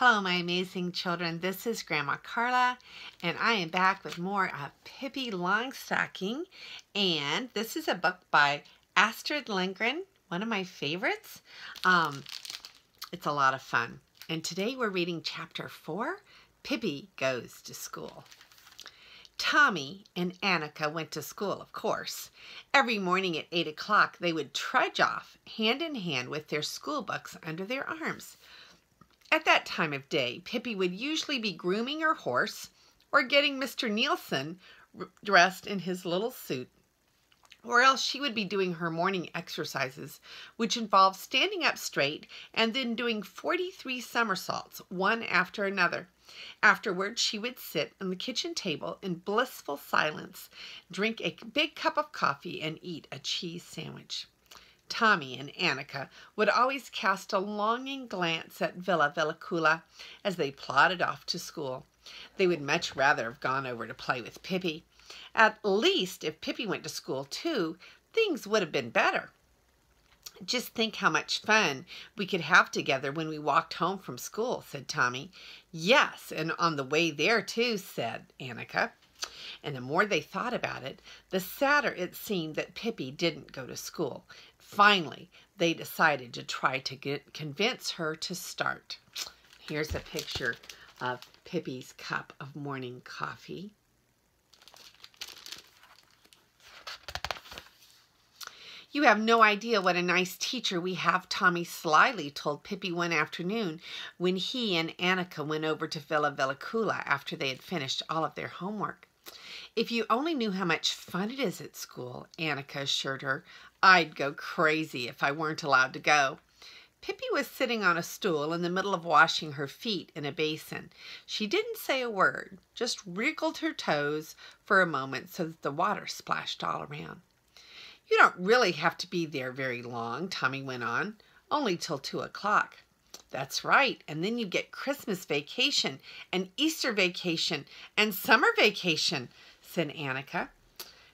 Hello, my amazing children. This is Grandma Carla, and I am back with more of Pippi Longstocking. And this is a book by Astrid Lindgren, one of my favorites. It's a lot of fun. And today we're reading Chapter 4, Pippi Goes to School. Tommy and Annika went to school, of course. Every morning at 8 o'clock, they would trudge off, hand in hand with their school books under their arms. At that time of day, Pippi would usually be grooming her horse or getting Mr. Nielsen dressed in his little suit, or else she would be doing her morning exercises, which involved standing up straight and then doing 43 somersaults, one after another. Afterwards, she would sit on the kitchen table in blissful silence, drink a big cup of coffee, and eat a cheese sandwich. Tommy and Annika would always cast a longing glance at Villa Villacula as they plodded off to school. They would much rather have gone over to play with Pippi. At least, if Pippi went to school too, things would have been better. "Just think how much fun we could have together when we walked home from school," said Tommy. "Yes, and on the way there too," said Annika. And the more they thought about it, the sadder it seemed that Pippi didn't go to school. Finally, they decided to try to convince her to start. Here's a picture of Pippi's cup of morning coffee. "You have no idea what a nice teacher we have," Tommy slyly told Pippi one afternoon when he and Annika went over to Villa Villacula after they had finished all of their homework. "If you only knew how much fun it is at school," Annika assured her. "I'd go crazy if I weren't allowed to go." Pippi was sitting on a stool in the middle of washing her feet in a basin. She didn't say a word, just wriggled her toes for a moment so that the water splashed all around. "You don't really have to be there very long," Tommy went on. "Only till 2 o'clock. "That's right, and then you get Christmas vacation and Easter vacation and summer vacation," said Annika.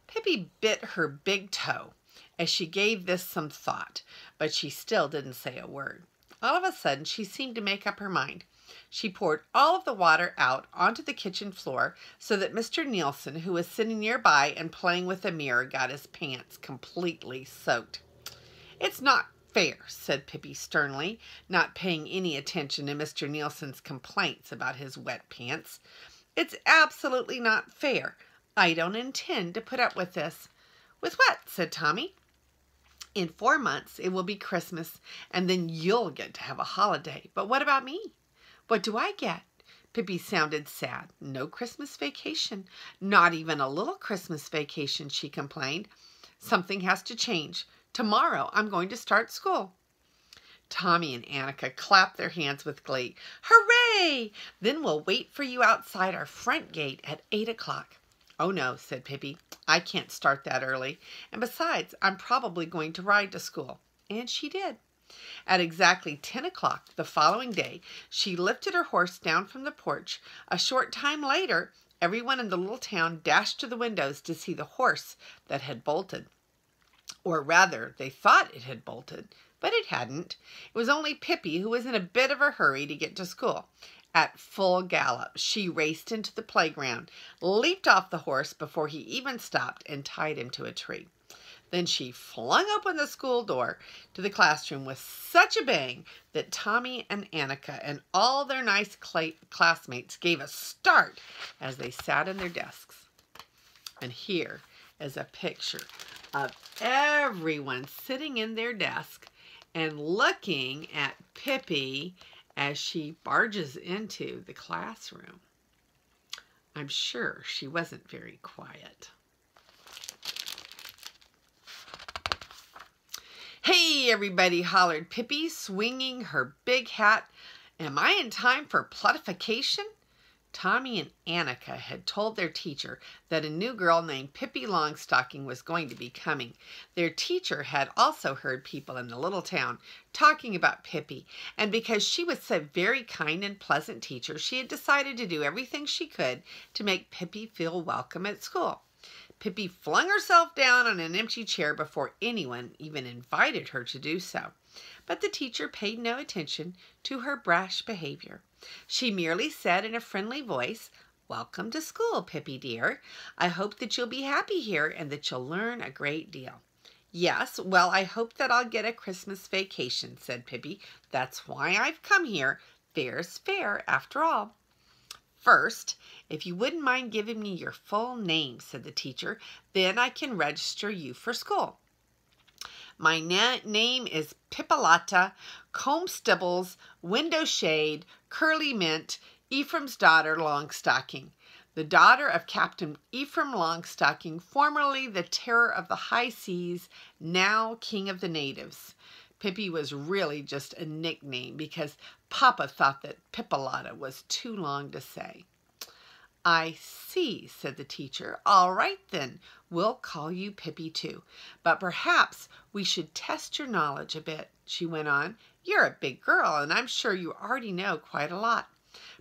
Pippi bit her big toe as she gave this some thought, but she still didn't say a word. All of a sudden, she seemed to make up her mind. She poured all of the water out onto the kitchen floor so that Mr. Nielsen, who was sitting nearby and playing with a mirror, got his pants completely soaked. "It's not fair," said Pippi sternly, not paying any attention to Mr. Nielsen's complaints about his wet pants. "It's absolutely not fair. I don't intend to put up with this." "With what?" said Tommy. "In 4 months it will be Christmas, and then you'll get to have a holiday. But what about me? What do I get?" Pippi sounded sad. "No Christmas vacation. Not even a little Christmas vacation," she complained. "Something has to change. Tomorrow I'm going to start school." Tommy and Annika clapped their hands with glee. "Hooray! Then we'll wait for you outside our front gate at 8 o'clock. "Oh no," said Pippi. "I can't start that early. And besides, I'm probably going to ride to school." And she did. At exactly 10 o'clock the following day, she lifted her horse down from the porch. A short time later, everyone in the little town dashed to the windows to see the horse that had bolted. Or rather, they thought it had bolted, but it hadn't. It was only Pippi, who was in a bit of a hurry to get to school. At full gallop, she raced into the playground, leaped off the horse before he even stopped, and tied him to a tree. Then she flung open the school door to the classroom with such a bang that Tommy and Annika and all their nice classmates gave a start as they sat in their desks. And here is a picture of everyone sitting in their desk and looking at Pippi as she barges into the classroom. I'm sure she wasn't very quiet. "Hey, everybody," hollered Pippi, swinging her big hat. "Am I in time for plutification?" Tommy and Annika had told their teacher that a new girl named Pippi Longstocking was going to be coming. Their teacher had also heard people in the little town talking about Pippi, and because she was a very kind and pleasant teacher, she had decided to do everything she could to make Pippi feel welcome at school. Pippi flung herself down on an empty chair before anyone even invited her to do so. But the teacher paid no attention to her brash behavior. She merely said in a friendly voice, "Welcome to school, Pippi dear. I hope that you'll be happy here and that you'll learn a great deal." "Yes, well, I hope that I'll get a Christmas vacation," said Pippi. "That's why I've come here. Fair's fair, after all." "First, if you wouldn't mind giving me your full name," said the teacher, "then I can register you for school." "My name is Pippi Comestibles, Window Shade, Curly Mint, Ephraim's daughter Longstocking, the daughter of Captain Ephraim Longstocking, formerly the terror of the high seas, now king of the natives." Pippi was really just a nickname because Papa thought that Pippalata was too long to say. "I see," said the teacher. "All right then, we'll call you Pippi too. But perhaps we should test your knowledge a bit," she went on. "You're a big girl, and I'm sure you already know quite a lot.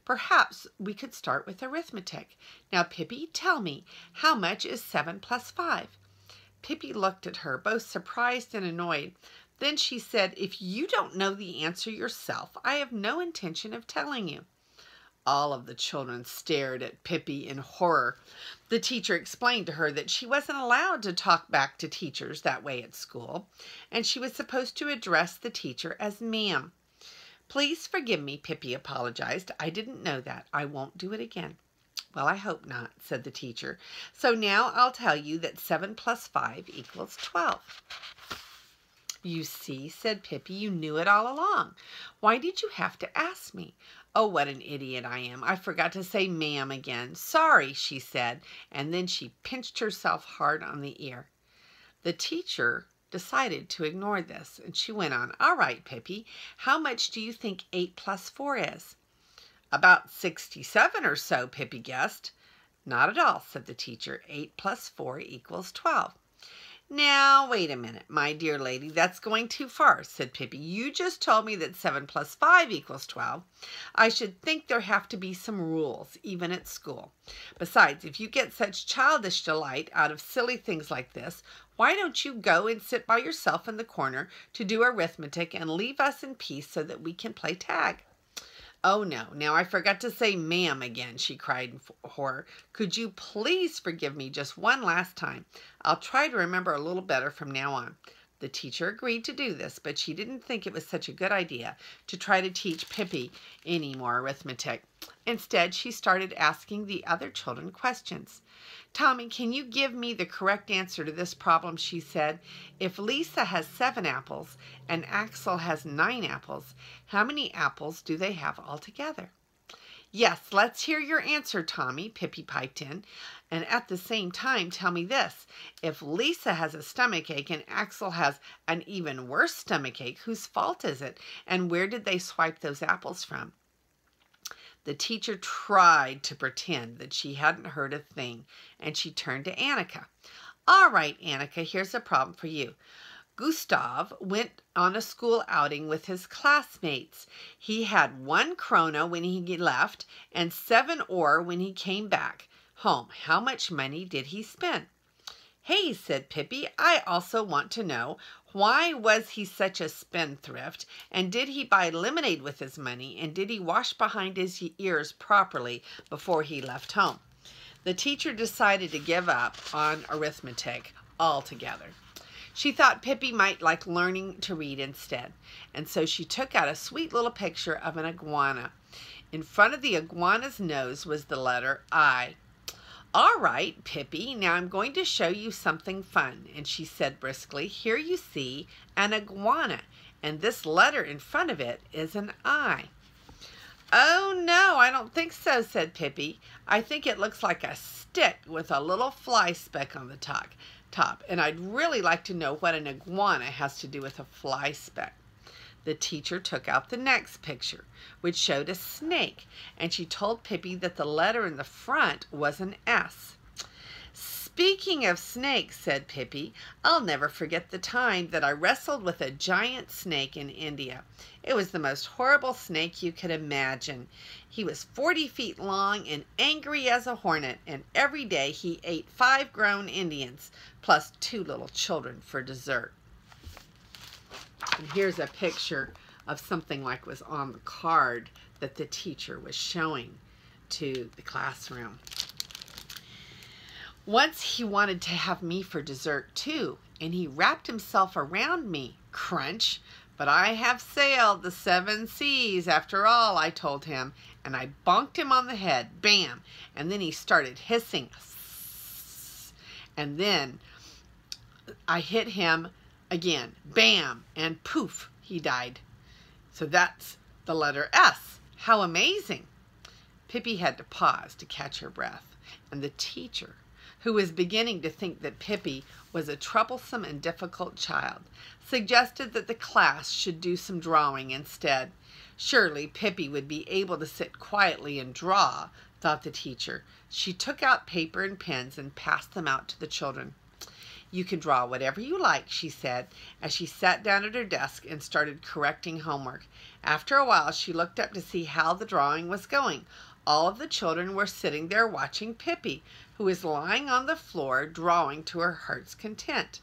Perhaps we could start with arithmetic. Now, Pippi, tell me, how much is 7 plus 5? Pippi looked at her, both surprised and annoyed. Then she said, "If you don't know the answer yourself, I have no intention of telling you." All of the children stared at Pippi in horror. The teacher explained to her that she wasn't allowed to talk back to teachers that way at school, and she was supposed to address the teacher as ma'am. "Please forgive me," Pippi apologized. "I didn't know that. I won't do it again." "Well, I hope not," said the teacher. "So now I'll tell you that 7 plus 5 equals 12. "You see," said Pippi, "you knew it all along. Why did you have to ask me? Oh, what an idiot I am. I forgot to say ma'am again. Sorry," she said, and then she pinched herself hard on the ear. The teacher decided to ignore this, and she went on, "All right, Pippi, how much do you think 8 plus 4 is?" "About 67 or so," Pippi guessed. "Not at all," said the teacher. 8 plus 4 equals 12. "Now, wait a minute, my dear lady, that's going too far," said Pippi. "You just told me that 7 plus 5 equals 12. I should think there have to be some rules, even at school. Besides, if you get such childish delight out of silly things like this, why don't you go and sit by yourself in the corner to do arithmetic and leave us in peace so that we can play tag?" "Oh, no, now I forgot to say ma'am again," she cried in horror. "Could you please forgive me just one last time? I'll try to remember a little better from now on." The teacher agreed to do this, but she didn't think it was such a good idea to try to teach Pippi any more arithmetic. Instead, she started asking the other children questions. "Tommy, can you give me the correct answer to this problem?" she said. "If Lisa has 7 apples and Axel has 9 apples, how many apples do they have altogether?" "Yes, let's hear your answer, Tommy," Pippi piped in. "And at the same time, tell me this. If Lisa has a stomachache and Axel has an even worse stomachache, whose fault is it? And where did they swipe those apples from?" The teacher tried to pretend that she hadn't heard a thing, and she turned to Annika. "All right, Annika, here's a problem for you. Gustav went on a school outing with his classmates. He had 1 krona when he left and 7 öre when he came back home. How much money did he spend?" "Hey," said Pippi, "I also want to know, why was he such a spendthrift, and did he buy lemonade with his money, and did he wash behind his ears properly before he left home?" The teacher decided to give up on arithmetic altogether. She thought Pippi might like learning to read instead, and so she took out a sweet little picture of an iguana. In front of the iguana's nose was the letter I. "All right, Pippi, now I'm going to show you something fun," and she said briskly, "Here you see an iguana, and this letter in front of it is an I." "Oh, no, I don't think so," said Pippi. "I think it looks like a stick with a little fly speck on the top, and I'd really like to know what an iguana has to do with a fly speck." The teacher took out the next picture, which showed a snake, and she told Pippi that the letter in the front was an S. "Speaking of snakes," said Pippi, "I'll never forget the time that I wrestled with a giant snake in India. It was the most horrible snake you could imagine. He was 40 feet long and angry as a hornet, and every day he ate 5 grown Indians, plus 2 little children for dessert." And here's a picture of something like was on the card that the teacher was showing to the classroom. Once he wanted to have me for dessert too, and he wrapped himself around me. Crunch. But I have sailed the 7 seas after all, I told him, and I bonked him on the head. Bam! And then he started hissing. And then I hit him again. Bam! And poof, he died. So that's the letter S. How amazing! Pippi had to pause to catch her breath, and the teacher, who was beginning to think that Pippi was a troublesome and difficult child, suggested that the class should do some drawing instead. Surely Pippi would be able to sit quietly and draw, thought the teacher. She took out paper and pens and passed them out to the children. You can draw whatever you like, she said, as she sat down at her desk and started correcting homework. After a while, she looked up to see how the drawing was going. All of the children were sitting there watching Pippi, who was lying on the floor drawing to her heart's content.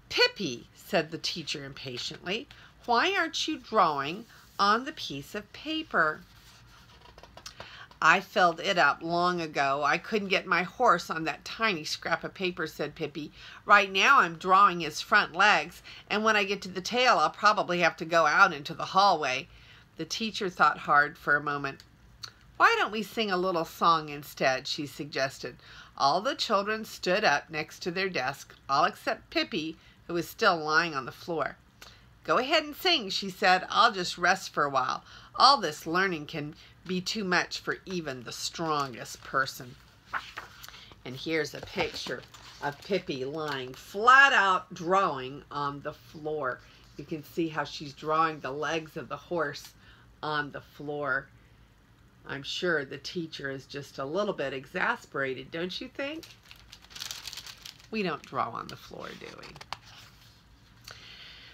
Pippi, said the teacher impatiently, why aren't you drawing on the piece of paper? I filled it up long ago. I couldn't get my horse on that tiny scrap of paper, said Pippi. Right now I'm drawing his front legs, and when I get to the tail, I'll probably have to go out into the hallway. The teacher thought hard for a moment. Why don't we sing a little song instead, she suggested. All the children stood up next to their desk, all except Pippi, who was still lying on the floor. Go ahead and sing, she said. I'll just rest for a while. All this learning can be too much for even the strongest person. And here's a picture of Pippi lying flat out drawing on the floor. You can see how she's drawing the legs of the horse on the floor. I'm sure the teacher is just a little bit exasperated, don't you think? We don't draw on the floor, do we?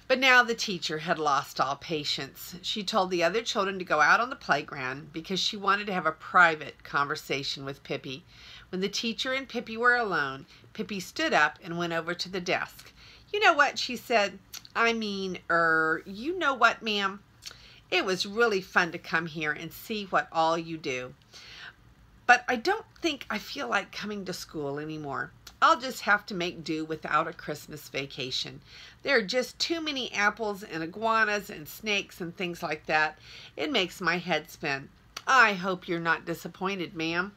But now the teacher had lost all patience. She told the other children to go out on the playground because she wanted to have a private conversation with Pippi. When the teacher and Pippi were alone, Pippi stood up and went over to the desk. You know what, she said. You know what, ma'am? It was really fun to come here and see what all you do. But I don't think I feel like coming to school anymore. I'll just have to make do without a Christmas vacation. There are just too many apples and iguanas and snakes and things like that. It makes my head spin. I hope you're not disappointed, ma'am.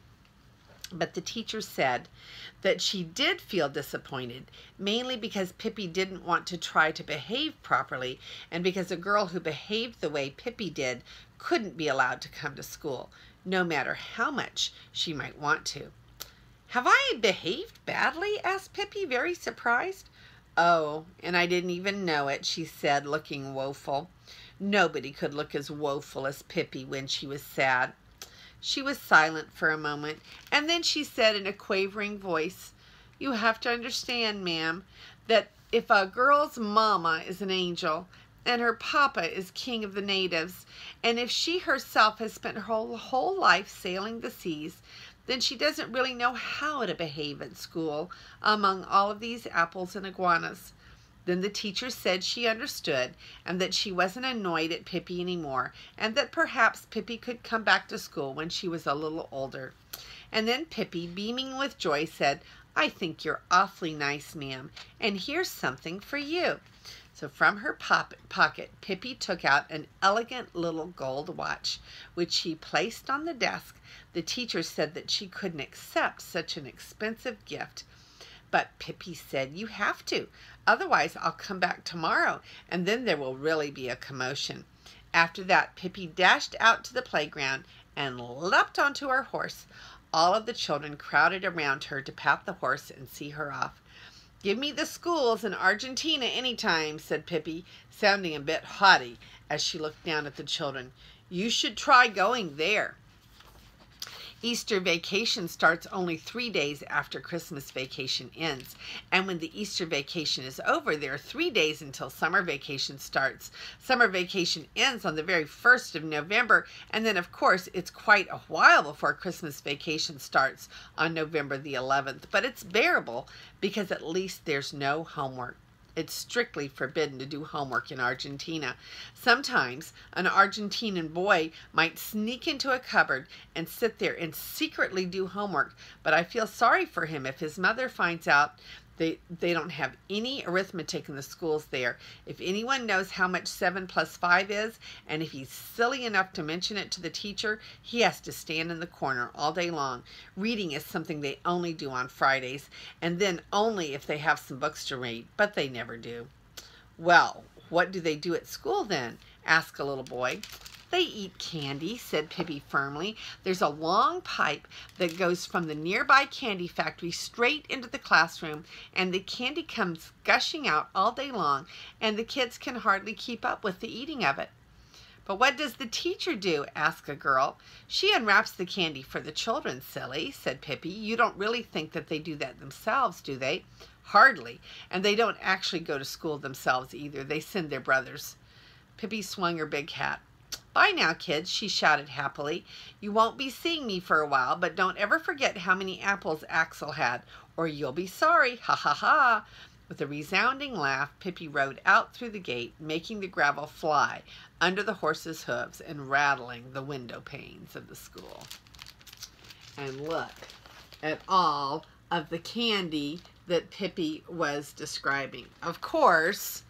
But the teacher said that she did feel disappointed, mainly because Pippi didn't want to try to behave properly, and because a girl who behaved the way Pippi did couldn't be allowed to come to school, no matter how much she might want to. Have I behaved badly? Asked Pippi, very surprised. Oh, and I didn't even know it, she said, looking woeful. Nobody could look as woeful as Pippi when she was sad. She was silent for a moment, and then she said in a quavering voice, You have to understand, ma'am, that if a girl's mama is an angel, and her papa is king of the natives, and if she herself has spent her whole life sailing the seas, then she doesn't really know how to behave at school among all of these apples and iguanas. Then the teacher said she understood, and that she wasn't annoyed at Pippi anymore, and that perhaps Pippi could come back to school when she was a little older. And then Pippi, beaming with joy, said, I think you're awfully nice, ma'am, and here's something for you. So from her pocket, Pippi took out an elegant little gold watch, which she placed on the desk. The teacher said that she couldn't accept such an expensive gift. But Pippi said, You have to. Otherwise, I'll come back tomorrow, and then there will really be a commotion. After that, Pippi dashed out to the playground and leapt onto her horse. All of the children crowded around her to pat the horse and see her off. Give me the schools in Argentina any time, said Pippi, sounding a bit haughty as she looked down at the children. You should try going there. Easter vacation starts only 3 days after Christmas vacation ends. And when the Easter vacation is over, there are 3 days until summer vacation starts. Summer vacation ends on the very 1st of November. And then, of course, it's quite a while before Christmas vacation starts on November the 11th. But it's bearable because at least there's no homework. It's strictly forbidden to do homework in Argentina. Sometimes an Argentinian boy might sneak into a cupboard and sit there and secretly do homework, but I feel sorry for him if his mother finds out they don't have any arithmetic in the schools there. If anyone knows how much 7 plus 5 is, and if he's silly enough to mention it to the teacher, he has to stand in the corner all day long. Reading is something they only do on Fridays, and then only if they have some books to read, but they never do. Well, what do they do at school then? Asked a little boy. They eat candy, said Pippi firmly. There's a long pipe that goes from the nearby candy factory straight into the classroom, and the candy comes gushing out all day long, and the kids can hardly keep up with the eating of it. But what does the teacher do? Asked a girl. She unwraps the candy for the children, silly, said Pippi. You don't really think that they do that themselves, do they? Hardly. And they don't actually go to school themselves either. They send their brothers. Pippi swung her big hat. Bye now, kids, she shouted happily. You won't be seeing me for a while, but don't ever forget how many apples Axel had, or you'll be sorry. Ha ha ha. With a resounding laugh, Pippi rode out through the gate, making the gravel fly under the horse's hooves and rattling the window panes of the school. And look at all of the candy that Pippi was describing. Of course,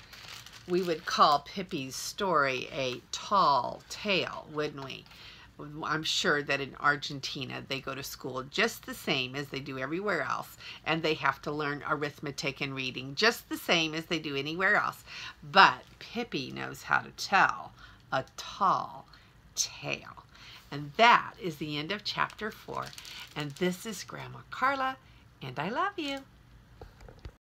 we would call Pippi's story a tall tale, wouldn't we? I'm sure that in Argentina they go to school just the same as they do everywhere else, and they have to learn arithmetic and reading just the same as they do anywhere else. But Pippi knows how to tell a tall tale. And that is the end of chapter 4. And this is Grandma Carla, and I love you.